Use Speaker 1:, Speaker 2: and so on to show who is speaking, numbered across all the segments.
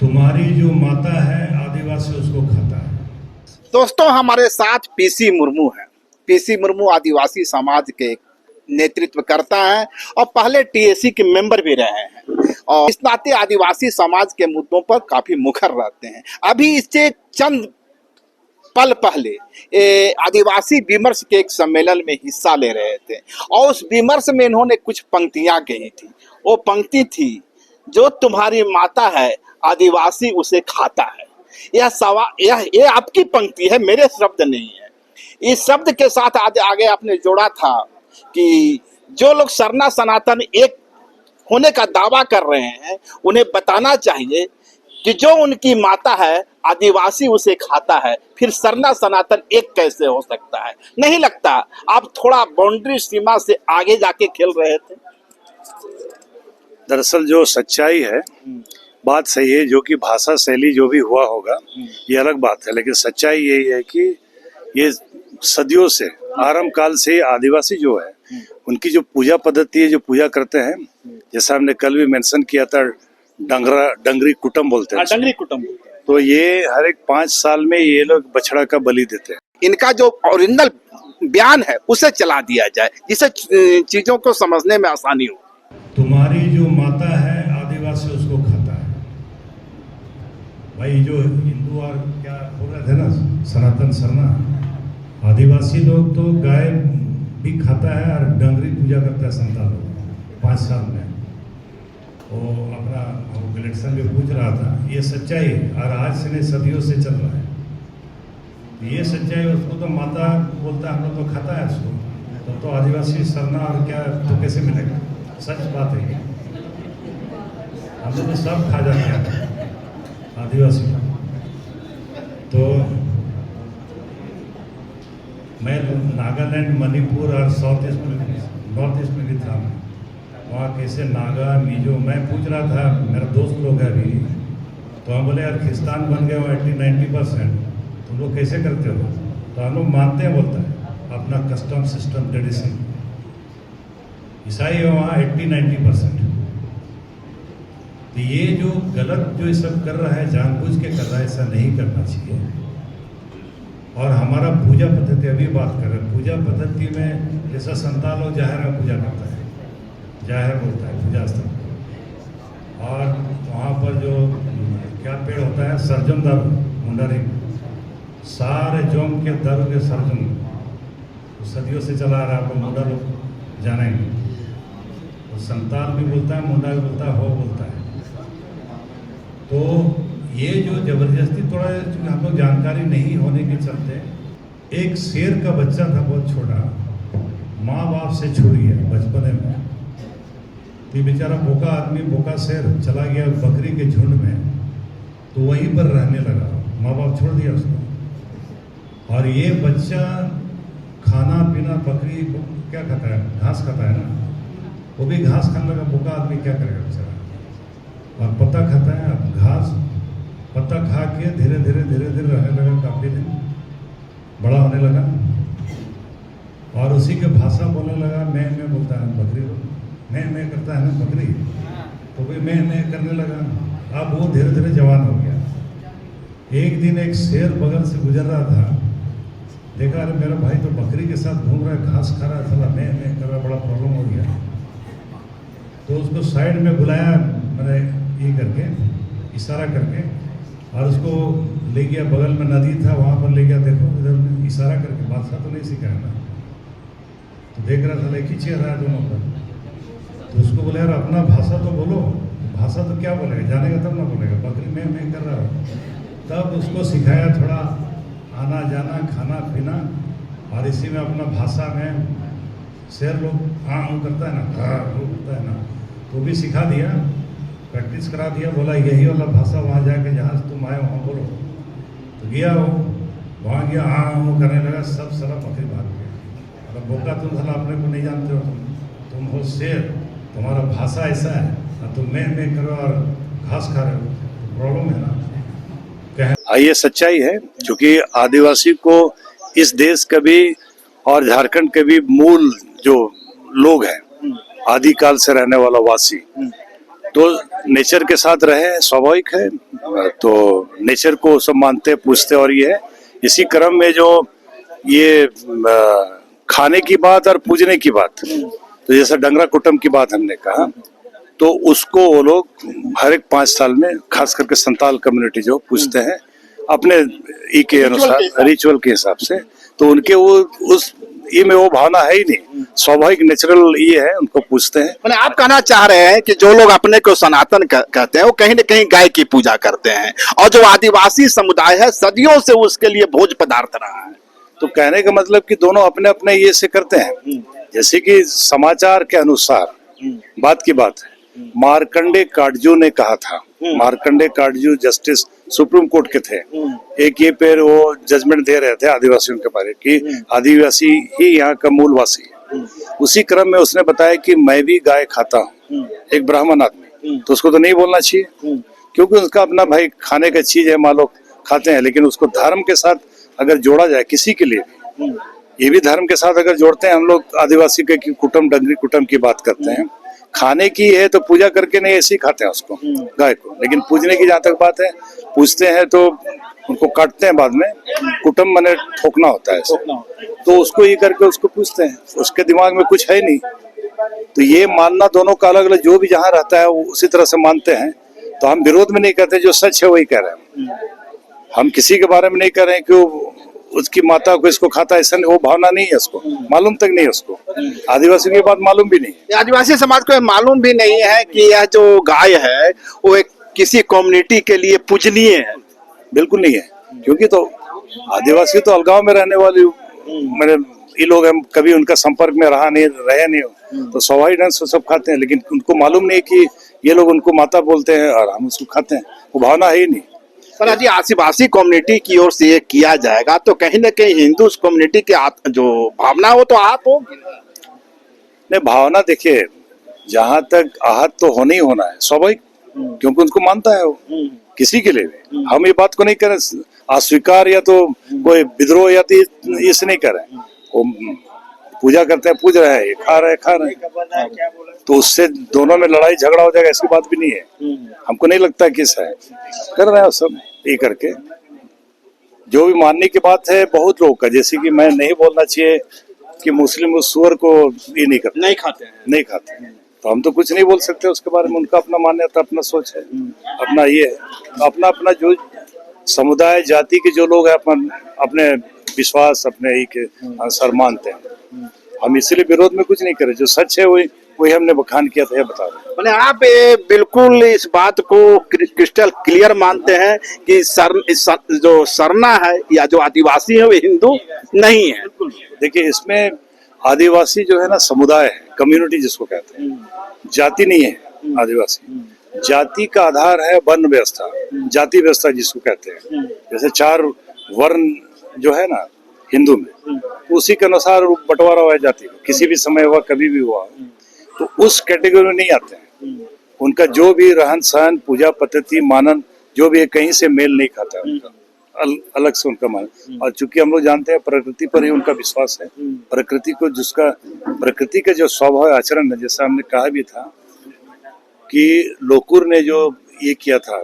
Speaker 1: तुम्हारी जो माता है आदिवासी उसको खाता है।
Speaker 2: दोस्तों, हमारे साथ पीसी मुर्मू हैं। पीसी मुर्मू आदिवासी समाज के नेतृत्व करता है और पहले टीएसी के मेंबर भी रहे हैं और इस नाते आदिवासी समाज के मुद्दों पर काफी मुखर रहते हैं। अभी इससे चंद पल पहले आदिवासी विमर्श के एक सम्मेलन में हिस्सा ले रहे थे और उस विमर्श में इन्होंने कुछ पंक्तियां कही थी। वो पंक्ति थी, जो तुम्हारी माता है आदिवासी उसे खाता है। यह सवाल ये आपकी पंक्ति है, मेरे शब्द नहीं है। इस शब्द के साथ आगे आपने जोड़ा था कि जो लोग सरना सनातन एक होने का दावा कर रहे हैं उन्हें बताना चाहिए कि जो उनकी माता है आदिवासी उसे खाता है, फिर सरना सनातन एक कैसे हो सकता है? नहीं लगता आप थोड़ा बाउंड्री सीमा से आगे जाके खेल रहे थे?
Speaker 3: दरअसल जो सच्चाई है, बात सही है, जो कि भाषा शैली जो भी हुआ होगा ये अलग बात है, लेकिन सच्चाई यही है कि ये सदियों से आरंभ काल से आदिवासी जो है उनकी जो पूजा पद्धति है, जो पूजा करते हैं, जैसा हमने कल भी मेंशन किया था, डंगरी कुटुम बोलते हैं।
Speaker 2: डंगरी कुटुम।
Speaker 3: तो ये हर एक 5 साल में ये लोग बछड़ा का बलि देते हैं।
Speaker 2: इनका जो ओरिजिनल बयान है उसे चला दिया जाए, जिससे चीजों को समझने में आसानी हो।
Speaker 1: तुम्हारी जो माता है आदिवासी उसको खाता है। भाई जो हिंदू और क्या हो रहे थे ना, सनातन सरना, आदिवासी लोग तो गाय भी खाता है और डंगरी पूजा करता है संताल लोग 5 साल में। वो अपना इलेक्शन में पूछ रहा था, ये सच्चाई और आज से नहीं सदियों से चल रहा है ये सच्चाई। उसको तो माता बोलता है, हम लोग तो खाता है उसको, तो आदिवासी सरना और क्या तो कैसे मिलेगा? सच बात है ये, हम लोग तो सब खा जाते हैं आदिवासी। तो मैं नागालैंड, मणिपुर और नॉर्थ ईस्ट में भी था। वहाँ कैसे नागा, मिजो, मैं पूछ रहा था, मेरा दोस्त लोग है अभी, तो हम बोले यार खिस्तान बन गए 80-90%, तुम लोग कैसे करते हो? तो हम लोग मानते हैं, बोलता है अपना कस्टम सिस्टम ट्रेडिशन। ईसाई है वहाँ 80-90%। तो ये जो गलत जो ये सब कर रहा है, जानबूझ के कर रहा है, ऐसा नहीं करना चाहिए। और हमारा पूजा पद्धति, अभी बात कर रहे हैं पूजा पद्धति में, जैसा संताल लोग जाहिर में पूजा करता है, जाहिर बोलता है पूजा स्थल। और वहाँ पर जो क्या पेड़ होता है, सर्जन दारू, मुंडारी, सारे जोम के दारू के सर्जन सदियों से चला आ रहा है। आप लोग मुंडा लोग जानेंगे, तो संताल भी बोलता है, मुंडा भी बोलता है, हो बोलता है। तो ये जो जबरदस्ती थोड़ा हम लोग जानकारी नहीं होने के चलते, एक शेर का बच्चा था बहुत छोटा, माँ बाप से छूट गया बचपने में। तो बेचारा बोका आदमी, बोका शेर चला गया बकरी के झुंड में, तो वहीं पर रहने लगा, माँ बाप छोड़ दिया उसको। और ये बच्चा खाना पीना, बकरी क्या खाता है, घास खाता है ना, वो भी घास खाने लगा। बोका आदमी क्या करेगा बेचारा, और पत्ता खाता है। अब घास पत्ता खा के धीरे धीरे रहने लगा, काफ़ी दिन बड़ा होने लगा और उसी के भाषा बोलने लगा। मैं बोलता है बकरी, मैं करता है ना बकरी, तो भी मैं करने लगा। अब वो धीरे धीरे जवान हो गया। एक दिन एक शेर बगल से गुजर रहा था, देखा अरे मेरा भाई तो बकरी के साथ घूम रहा है, घास खा रहा है, साला मैं कर रहा, बड़ा प्रॉब्लम हो गया। तो उसको साइड में बुलाया, मैंने ये करके इशारा करके, और उसको ले गया, बगल में नदी था वहाँ पर ले गया। देखो इधर इशारा करके, बादशाह तो नहीं सीखा है ना, तो देख रहा था एक ही चेहरा रहा है दोनों पर। तो उसको बोले यार अपना भाषा तो बोलो। भाषा तो क्या बोलेगा, जानेगा तब ना बोलेगा, बकरी मैं कर रहा हूँ। तब उसको सिखाया थोड़ा आना जाना, खाना पीना, और इसी में अपना भाषा में शेर लोग हाँ करता है ना, करता है ना, तो भी सिखा दिया, प्रैक्टिस करा दिया। बोला यही वाला भाषा वहाँ जाके जहाँ तुम आए वहाँ बोलो। तो गया वो, वहाँ गया, हाँ वो करने लगा, सब सारा बकरी भाग गया। मतलब बोका तुम साला अपने को नहीं जानते हो, तुम हो शेर, तुम्हारा भाषा ऐसा है, और तुम मैं करो और घास खा रहे हो, तो प्रॉब्लम है ना।
Speaker 3: ये सच्चाई है, क्योंकि आदिवासी को इस देश का भी और झारखंड के भी मूल जो लोग हैं, आदिकाल से रहने वाला वासी, तो नेचर के साथ रहे, स्वाभाविक है। तो नेचर को सब मानते पूछते, और ये है इसी क्रम में जो ये खाने की बात और पूजने की बात, तो जैसे डंगरा कुटुम की बात हमने कहा, तो उसको वो लोग हर एक 5 साल में खास करके संताल कम्युनिटी जो पूछते हैं अपने ई के अनुसार, रिचुअल के हिसाब से। तो उनके वो उस ई में वो भावना है ही नहीं, स्वाभाविक नेचुरल ये है, उनको पूछते हैं।
Speaker 2: मैंने आप कहना चाह रहे हैं कि जो लोग अपने को सनातन कहते हैं वो कहीं न कहीं गाय की पूजा करते हैं, और जो आदिवासी समुदाय है सदियों से उसके लिए भोज पदार्थ रहा है।
Speaker 3: तो कहने का मतलब कि दोनों अपने अपने ये से करते हैं। जैसे कि समाचार के अनुसार बात की बात है, मार्कंडे काटजू ने कहा था, Markandey Katju justice supreme court के थे, एक ये पेड़ वो जजमेंट दे रहे थे आदिवासियों के बारे कि आदिवासी ही यहाँ का मूलवासी है। उसी क्रम में उसने बताया कि मैं भी गाय खाता हूँ, एक ब्राह्मण आदमी, तो उसको तो नहीं बोलना चाहिए, क्योंकि उसका अपना भाई खाने का चीज है, मान लो खाते हैं, लेकिन उसको धर्म के साथ अगर जोड़ा जाए किसी के लिए भी, ये भी धर्म के साथ अगर जोड़ते हैं हम लोग आदिवासी के कुटुम डंगरी कुटुम की बात करते हैं, खाने की है तो पूजा करके नहीं, ऐसे ही खाते हैं उसको गाय को। लेकिन पूजने की जहाँ तक बात है, पूजते हैं तो उनको काटते हैं बाद में, कुटुम माने ठोकना होता है ऐसे, तो उसको ये करके उसको पूजते हैं, उसके दिमाग में कुछ है नहीं। तो ये मानना दोनों का अलग अलग, जो भी जहाँ रहता है वो उसी तरह से मानते हैं। तो हम विरोध में नहीं कहते, जो सच है वही कह रहे हैं। हम किसी के बारे में नहीं कह रहे हैं कि उसकी माता को इसको खाता, ऐसा वो भावना नहीं है, उसको मालूम तक नहीं है, उसको आदिवासी की बात मालूम भी नहीं है।
Speaker 2: आदिवासी समाज को मालूम भी नहीं है कि यह जो गाय है वो एक किसी कम्युनिटी के लिए पूजनीय है।
Speaker 3: बिल्कुल नहीं है, क्योंकि तो आदिवासी तो अलगाव में रहने वाले मेरे ये लोग, हम कभी उनका संपर्क में रहे नहीं हो, तो स्वाभाविक ढंग से सब खाते हैं। लेकिन उनको मालूम नहीं कि ये लोग उनको माता बोलते हैं और हम उसको खाते हैं, वो भावना है ही नहीं।
Speaker 2: पर यदि आदिवासी कम्युनिटी की ओर से ये किया जाएगा तो कहीं न कहीं हिंदू कम्युनिटी की जो भावना हो तो आहत होगी।
Speaker 3: नहीं, भावना देखिए, जहां तक आहत तो होना ही होना है, स्वाभाविक, क्योंकि उनको मानता है वो किसी के लिए भी। हम ये बात को नहीं करें अस्वीकार या तो कोई विद्रोह या तो इसे नहीं करें, वो पूजा करते हैं, पूज रहे हैं, खा रहे हैं, तो उससे दोनों में लड़ाई झगड़ा हो जाएगा, ऐसी बात भी नहीं है। हमको नहीं लगता कि ऐसा है, कर रहे हैं सब ये करके। जो भी मानने की बात है बहुत लोग का, जैसे कि मैं नहीं बोलना चाहिए कि मुस्लिम उस सुअर को ये नहीं करते, नहीं खाते, तो हम तो कुछ नहीं बोल सकते उसके बारे में, उनका अपना मान्यता, अपना सोच है, अपना ये है, अपना अपना जो समुदाय जाति के जो लोग हैं अपने विश्वास अपने एक अनुसार मानते हैं। हम इसीलिए विरोध में कुछ नहीं करें, जो सच है वही हमने बखान किया था, बता रहे।
Speaker 2: मैंने आप बिल्कुल इस बात को क्रिस्टल क्लियर मानते हैं कि जो सरना है या जो आदिवासी है वो हिंदू नहीं है।
Speaker 3: देखिए, इसमें आदिवासी जो है ना समुदाय है, कम्युनिटी जिसको कहते हैं, जाति नहीं है आदिवासी। जाति का आधार है वर्ण व्यवस्था, जाति व्यवस्था जिसको कहते हैं। जैसे 4 वर्ण जो है ना हिंदू में, उसी के अनुसार बंटवारा हुआ है जाति को, किसी भी समय हुआ, कभी भी हुआ, तो उस कैटेगरी में नहीं आते हैं। उनका जो भी रहन सहन, पूजा पद्धति, मानन जो भी है, कहीं से मेल नहीं खाता है उनका, अलग से उनका मान। और चूंकि हम लोग जानते हैं प्रकृति पर ही उनका विश्वास है, प्रकृति को जिसका प्रकृति का जो स्वभाव आचरण है, जैसा हमने कहा भी था कि लोकुर ने जो ये किया था,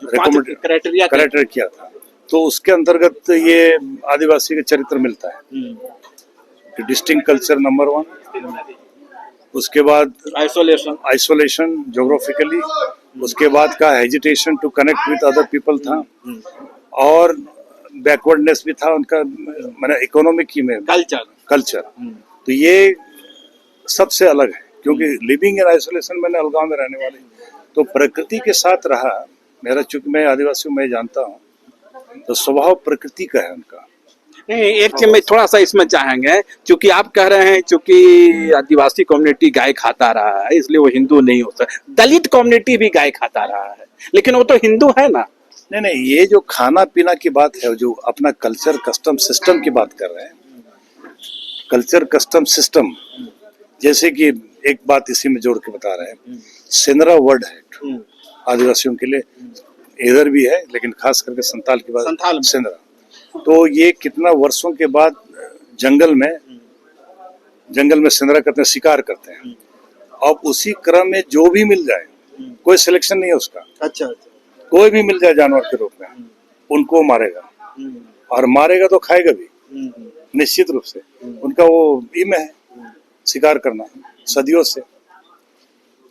Speaker 3: क्राइटेरिया किया था, तो उसके अंतर्गत ये आदिवासी का चरित्र मिलता है। डिस्टिंक्ट कल्चर नंबर 1, उसके बाद आइसोलेशन जोग्राफिकली, उसके बाद का hesitation to connect with other people था, और बैकवर्डनेस भी था उनका, मैंने इकोनॉमिक में कल्चर। तो ये सबसे अलग है, क्योंकि लिविंग इन आइसोलेशन मैंने अलगाव में रहने वाले, तो प्रकृति के साथ रहा मेरा, चूंकि मैं आदिवासी मैं जानता हूँ, तो स्वभाव प्रकृति का है उनका।
Speaker 2: नहीं, एक चीज में थोड़ा सा इसमें चाहेंगे, क्योंकि आप कह रहे हैं क्योंकि आदिवासी कम्युनिटी गाय खाता रहा है इसलिए वो हिंदू नहीं हो सकता। दलित कम्युनिटी भी गाय खाता रहा है, लेकिन वो तो हिंदू है ना।
Speaker 3: नहीं, ये जो खाना पीना की बात है, जो अपना कल्चर कस्टम सिस्टम की बात कर रहे हैं, कल्चर कस्टम सिस्टम, जैसे कि एक बात इसी में जोड़ के बता रहे हैं, सेंद्रा वर्ड है आदिवासियों के लिए, इधर भी है, लेकिन खास करके संताल की बात, सेंद्रा। तो ये कितना वर्षों के बाद जंगल में सेंद्रा करते हैं, शिकार करते हैं। अब उसी क्रम में जो भी मिल जाए, कोई सिलेक्शन नहीं है उसका।
Speaker 2: अच्छा
Speaker 3: कोई भी मिल जाए जानवर के रूप में उनको मारेगा, और मारेगा तो खाएगा भी निश्चित रूप से। उनका वो इम है शिकार करना सदियों से।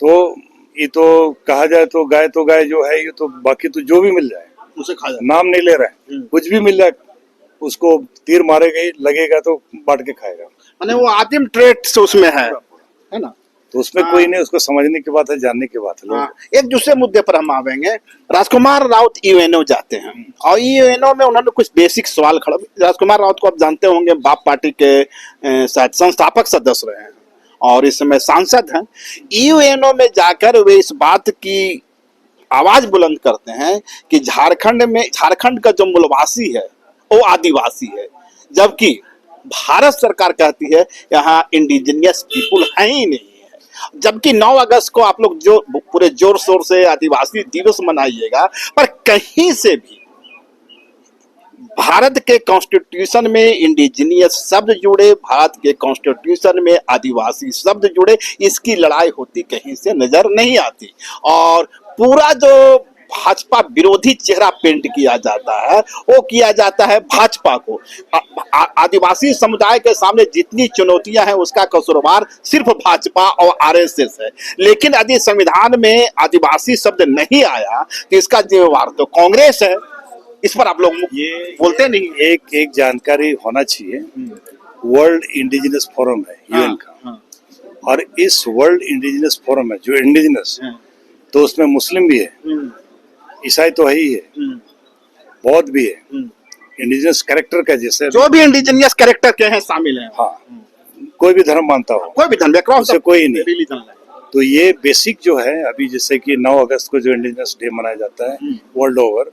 Speaker 3: तो ये तो कहा जाए तो गाय जो है, ये तो बाकी तो जो भी मिल जाए
Speaker 2: उसे खा जाए,
Speaker 3: नाम नहीं ले रहे हैं, कुछ भी मिल जाए उसको तीर मारेगा ही, लगेगा तो बांट के खाएगा।
Speaker 2: माने वो आदिम ट्रेट्स उसमें है ना।
Speaker 3: तो उसमें कोई नहीं, उसको समझने की बात है, जानने की बात है लोग।
Speaker 2: एक दूसरे मुद्दे पर हम आवेंगे। राजकुमार राउत यूएनओ जाते हैं और यूएनओ में उन्होंने कुछ बेसिक सवाल खड़ा। राजकुमार राउत को आप जानते होंगे, बाप पार्टी के शायद संस्थापक सदस्य रहे हैं और इस समय सांसद हैं। यूएनओ में जाकर वे इस बात की आवाज बुलंद करते हैं कि झारखंड का जो मूलवासी है वो आदिवासी है, जबकि भारत सरकार कहती है यहाँ इंडिजिनियस पीपुल है ही नहीं है। जबकि 9 अगस्त को आप लोग जो पूरे जोर शोर से आदिवासी दिवस मनाइएगा, पर कहीं से भी भारत के कॉन्स्टिट्यूशन में इंडिजिनियस शब्द जुड़े, भारत के कॉन्स्टिट्यूशन में आदिवासी शब्द जुड़े, इसकी लड़ाई होती कहीं से नजर नहीं आती। और पूरा जो भाजपा विरोधी चेहरा पेंट किया जाता है वो किया जाता है भाजपा को। आदिवासी समुदाय के सामने जितनी चुनौतियां हैं उसका कसूरवार सिर्फ भाजपा और आरएसएस है। लेकिन यदि संविधान में आदिवासी शब्द नहीं आया तो इसका जिम्मेवार तो कांग्रेस है। इस पर आप लोग
Speaker 3: ये
Speaker 2: बोलते नहीं।
Speaker 3: एक जानकारी होना चाहिए। वर्ल्ड इंडिजिनस फोरम है यूएन का, और इस वर्ल्ड इंडिजिनस फोरम है जो इंडिजिनस, तो उसमें मुस्लिम भी है, ईसाई तो है ही है, बौद्ध भी है, इंडिजिनस कैरेक्टर का जैसे
Speaker 2: जो भी इंडिजिनियस कैरेक्टर के हैं शामिल हैं।
Speaker 3: हाँ, कोई भी धर्म मानता हो,
Speaker 2: कोई भी धर्म बैकग्राउंड
Speaker 3: उसे कोई नहीं।
Speaker 2: रिलीजन है।
Speaker 3: तो ये बेसिक जो है, अभी जैसे कि 9 अगस्त को जो इंडिजिनस डे मनाया जाता है वर्ल्ड ओवर,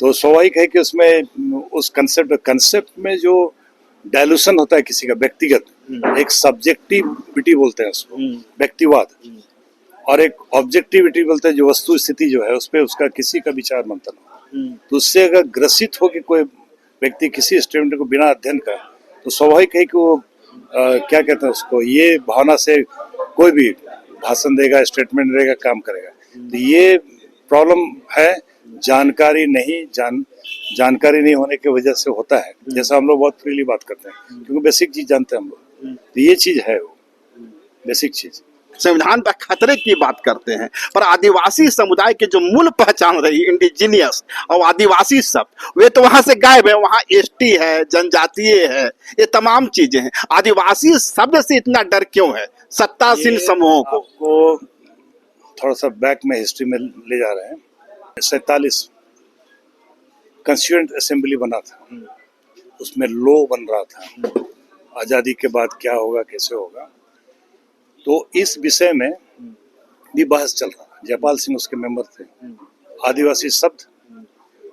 Speaker 3: तो स्वाभाविक है कि उसमें उस कंसेप्ट में जो डायलूशन होता है किसी का व्यक्तिगत, एक सब्जेक्टिविटी बोलते हैं उसको, व्यक्तिवाद, और एक ऑब्जेक्टिविटी बोलते हैं जो वस्तु स्थिति जो है उस पर उसका किसी का विचार मंथन हो। तो उससे अगर ग्रसित हो कि कोई व्यक्ति किसी स्टेटमेंट को बिना अध्ययन का, तो स्वाभाविक है कि वो क्या कहते हैं उसको, ये भावना से कोई भी भाषण देगा, स्टेटमेंट देगा, काम करेगा। तो ये प्रॉब्लम है, जानकारी नहीं होने की वजह से होता है। जैसा हम लोग बहुत फ्रीली बात करते हैं क्योंकि बेसिक चीज जानते हैं हम लोग, तो ये चीज है वो बेसिक चीज।
Speaker 2: संविधान पर खतरे की बात करते हैं, पर आदिवासी समुदाय के जो मूल पहचान रही इंडिजिनियस और आदिवासी शब्द, वे तो वहां से गायब है। वहां एसटी है, जनजातीय है, ये तमाम चीजें हैं। आदिवासी शब्द से इतना डर क्यों है सत्तासीन समूहों को?
Speaker 3: आपको थोड़ा सा बैक में हिस्ट्री में ले जा रहे हैं। 47 कंस्टिट्यूएंट असेंबली बना था, उसमें लॉ बन रहा था आजादी के बाद क्या होगा, कैसे होगा। तो इस विषय में भी बहस चल रहा है। जयपाल सिंह उसके मेंबर थे। आदिवासी शब्द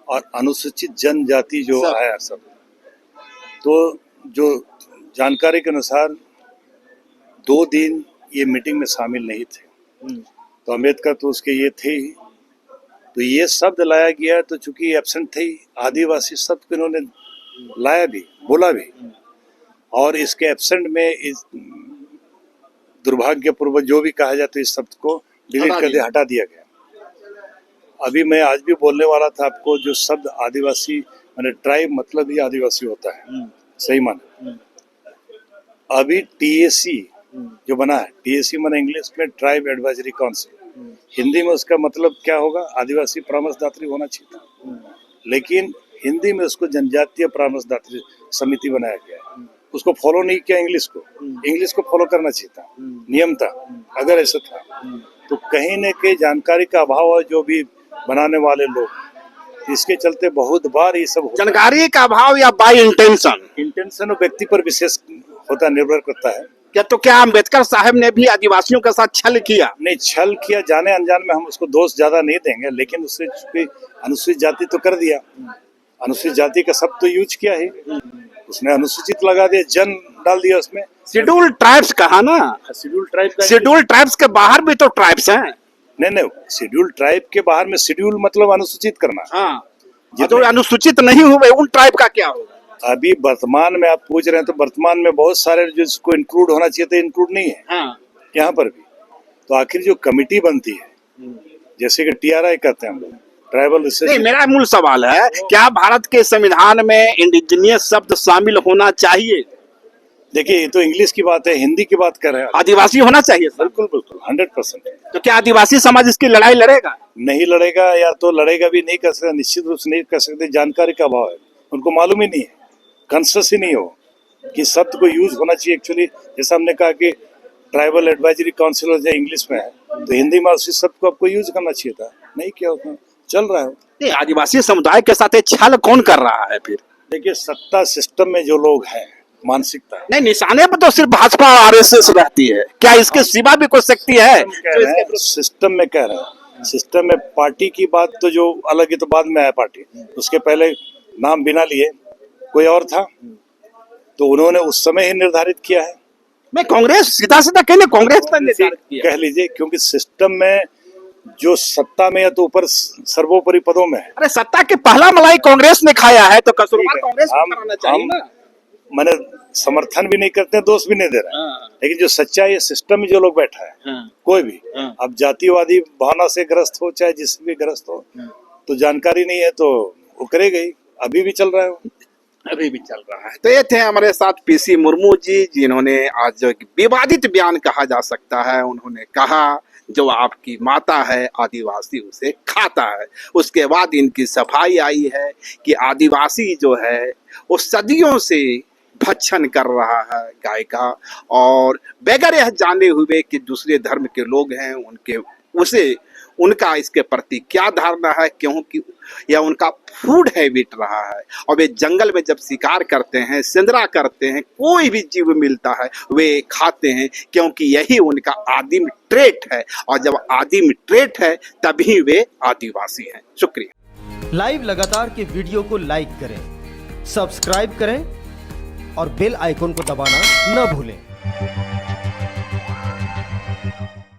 Speaker 3: और अनुसूचित जनजाति जो आया शब्द, तो जो जानकारी के अनुसार 2 दिन ये मीटिंग में शामिल नहीं थे, तो अम्बेडकर तो उसके ये थे ही, तो ये शब्द लाया गया। तो चूंकि एब्सेंट थे, आदिवासी शब्द को इन्होंने लाया भी, बोला भी, और इसके एब्सेंट में इस दुर्भाग्यपूर्वक जो भी कहा जाता है इस शब्द को डिलीट कर दिया, हटा दिया गया। अभी मैं आज भी बोलने वाला था आपको, जो शब्द आदिवासी माने ट्राइब मतलब ही आदिवासी होता है, सही माने। अभी टीएसी जो बना है, टीएसी माने इंग्लिश में ट्राइब एडवाइजरी काउंसिल, हिंदी में उसका मतलब क्या होगा, आदिवासी परामर्शदात्री होना चाहिए था, लेकिन हिंदी में उसको जनजातीय परामर्शदात्री समिति बनाया गया है। उसको फॉलो नहीं किया इंग्लिश को फॉलो करना चाहिए था, नियम था। अगर ऐसा था तो कहीं न कहीं जानकारी का अभाव है जो भी बनाने वाले लोग, इसके चलते बहुत बार ये सब
Speaker 2: जानकारी का अभाव या बाय इंटेंशन
Speaker 3: व्यक्ति पर विशेष होता, निर्भर करता है।
Speaker 2: क्या अम्बेडकर साहब ने भी आदिवासियों के साथ छल किया?
Speaker 3: नहीं, छल किया जाने अनजान में हम उसको दोष ज्यादा नहीं देंगे, लेकिन उससे अनुसूचित जाति तो कर दिया, अनुसूचित जाति का शब्द तो यूज किया है, उसने अनुसूचित लगा दिया, जन डाल दिया उसमें।
Speaker 2: शेड्यूल ट्राइब्स कहा ना, शेड्यूल ट्राइब्स के बाहर भी तो ट्राइब्स हैं।
Speaker 3: नहीं, शेड्यूल ट्राइब के बाहर में शेड्यूल मतलब अनुसूचित करना।
Speaker 2: हाँ, जो अनुसूचित नहीं हुए उन ट्राइब का क्या होगा?
Speaker 3: अभी वर्तमान में आप पूछ रहे हैं, तो वर्तमान में बहुत सारे जिसको इंक्लूड होना चाहिए था, इंक्लूड नहीं है।
Speaker 2: हाँ।
Speaker 3: यहाँ पर भी तो आखिर जो कमिटी बनती है जैसे कि TRI कहते हैं हम लोग, ट्राइबल
Speaker 2: नहीं,
Speaker 3: रिसर्च।
Speaker 2: मेरा मूल सवाल है, क्या भारत के संविधान में इंडिजिनियस शब्द शामिल होना चाहिए?
Speaker 3: देखिए, ये तो इंग्लिश की बात है, हिंदी की बात कर रहे हैं।
Speaker 2: आदिवासी होना चाहिए सर।
Speaker 3: बिल्कुल बिल्कुल 100%।
Speaker 2: तो क्या आदिवासी समाज इसकी लड़ाई लड़ेगा?
Speaker 3: नहीं लड़ेगा, या तो लड़ेगा भी नहीं कर सकता, निश्चित रूप से नहीं कर सकते। जानकारी का अभाव है, उनको मालूम ही नहीं है, कॉन्शियस ही नहीं हो कि शब्द को यूज होना चाहिए। एक्चुअली जैसा हमने कहा कि ट्राइबल एडवाइजरी काउंसिल जो इंग्लिश में है, तो हिंदी में उसी शब्द को आपको यूज करना चाहिए था, नहीं किया उसमें, चल रहा है।
Speaker 2: नहीं, आदिवासी समुदाय के साथ ये छल कौन कर रहा है फिर?
Speaker 3: देखिए, सत्ता सिस्टम में जो लोग हैं, मानसिकता है।
Speaker 2: नहीं, निशाने पर तो सिर्फ भाजपा और आरएसएस रहती है, क्या इसके सिवा भी कोई शक्ति है?
Speaker 3: सिस्टम में कह रहे हैं, सिस्टम में पार्टी की बात तो जो अलग ही, तो बाद में आया पार्टी, उसके पहले नाम बिना लिए कोई और था, तो उन्होंने उस समय ही निर्धारित किया है।
Speaker 2: मैं कांग्रेस सीधा सीधा कहने कांग्रेस ने निर्धारित किया।
Speaker 3: कह लीजिए, क्योंकि सिस्टम में जो सत्ता में है तो ऊपर सर्वोपरि पदों में है।
Speaker 2: अरे सत्ता के पहला मलाई कांग्रेस ने खाया है, तो कसूरवार कांग्रेस को कराना चाहिए ना।
Speaker 3: मैंने समर्थन भी नहीं करते, दोष भी नहीं दे रहे हैं, लेकिन जो सच्चाई है, सिस्टम में जो लोग बैठा है, कोई भी, अब जातिवादी भावना से ग्रस्त हो चाहे जिससे भी ग्रस्त हो, तो जानकारी नहीं है तो वो करेगा ही। अभी भी चल रहा है वो।
Speaker 2: अभी भी चल रहा है। तो ये थे हमारे साथ पीसी मुर्मू जी, जिन्होंने आज जो एक विवादित बयान कहा जा सकता है, उन्होंने कहा जो आपकी माता है आदिवासी उसे खाता है। उसके बाद इनकी सफाई आई है कि आदिवासी जो है वो सदियों से भक्षण कर रहा है गाय का, और बगैर यह जाने हुए कि दूसरे धर्म के लोग हैं उनका इसके प्रति क्या धारणा है, क्योंकि यह उनका फूड हैबिट रहा है। और वे जंगल में जब शिकार करते हैं, सिंदरा करते हैं, कोई भी जीव मिलता है वे खाते हैं, क्योंकि यही उनका आदिम ट्रेट है, और जब आदिम ट्रेट है तभी वे आदिवासी हैं। शुक्रिया।
Speaker 4: लाइव लगातार के वीडियो को लाइक करें, सब्सक्राइब करें और बेल आइकन को दबाना न भूलें।